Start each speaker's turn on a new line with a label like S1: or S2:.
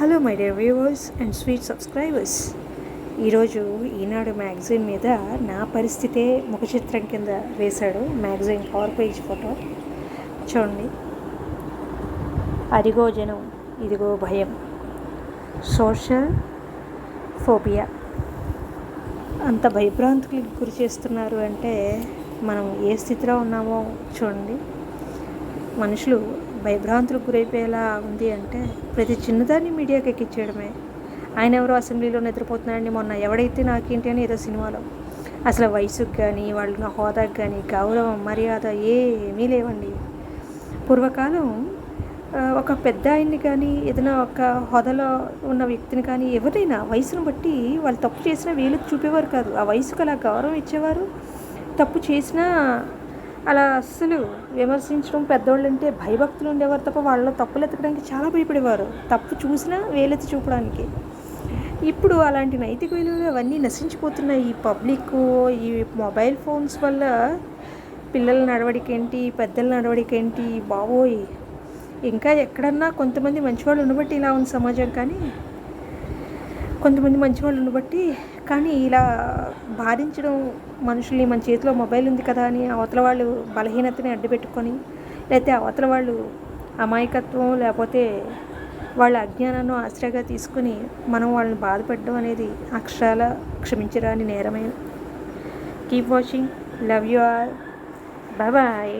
S1: Hello my dear viewers and sweet subscribers. ఈరోజు ఈనాడు magazine మీద నా పరిస్థితే ముఖ చిత్రం కింద వేశాడు మ్యాగజైన్ కవర్ పేజ్ ఫోటో. చూడండి, అదిగో జనం, ఇదిగో భయం, సోషల్ ఫోబియా. అంత భయభ్రాంతులకు గురి చేస్తున్నారు అంటే మనం ఏ స్థితిలో ఉన్నామో చూడండి. మనుషులు భయభ్రాంతులకు గురైపోయేలా ఉంది అంటే ప్రతి చిన్నదాన్ని మీడియాకి ఎక్కించేయడమే. ఆయన ఎవరో అసెంబ్లీలో నిద్రపోతున్నాడని మొన్న ఎవడైతే నాకేంటి అని ఏదో సినిమాలో. అసలు వయసుకు కానీ వాళ్ళ హోదాకు కానీ గౌరవం మర్యాద ఏమీ లేవండి. పూర్వకాలం ఒక పెద్ద ఆయన్ని కానీ ఏదైనా ఒక హోదాలో ఉన్న వ్యక్తిని కానీ ఎవరైనా వయసును బట్టి వాళ్ళు తప్పు చేసినా వేలకు చూపేవారు కాదు. ఆ వయసుకు అలా గౌరవం ఇచ్చేవారు. తప్పు చేసినా అలా అస్సలు విమర్శించడం, పెద్దోళ్ళంటే భయభక్తులు ఉండేవారు తప్ప వాళ్ళలో తప్పులు ఎత్తడానికి చాలా భయపడేవారు, తప్పు చూసినా వేలెత్తి చూపడానికి. ఇప్పుడు అలాంటి నైతిక విలువలు అవన్నీ నశించిపోతున్నాయి. ఈ పబ్లిక్, ఈ మొబైల్ ఫోన్స్ వల్ల పిల్లల నడవడికేంటి, పెద్దల నడవడికేంటి బాబోయ్. ఇంకా ఎక్కడన్నా కొంతమంది మంచివాళ్ళు ఉండబట్టి ఇలా ఉంది సమాజం, కానీ కొంతమంది మంచివాళ్ళు ఉండబట్టి కానీ ఇలా బాధించడం మనుషుల్ని. మన చేతిలో మొబైల్ ఉంది కదా అని అవతల వాళ్ళు బలహీనతని అడ్డుపెట్టుకొని, లేకపోతే అవతల వాళ్ళు అమాయకత్వం లేకపోతే వాళ్ళ అజ్ఞానాన్ని ఆశ్రయగా తీసుకుని మనం వాళ్ళని బాధపడడం అనేది అక్షరాల క్షమించరాని నేరమే. Keep watching. Love you all. Bye bye.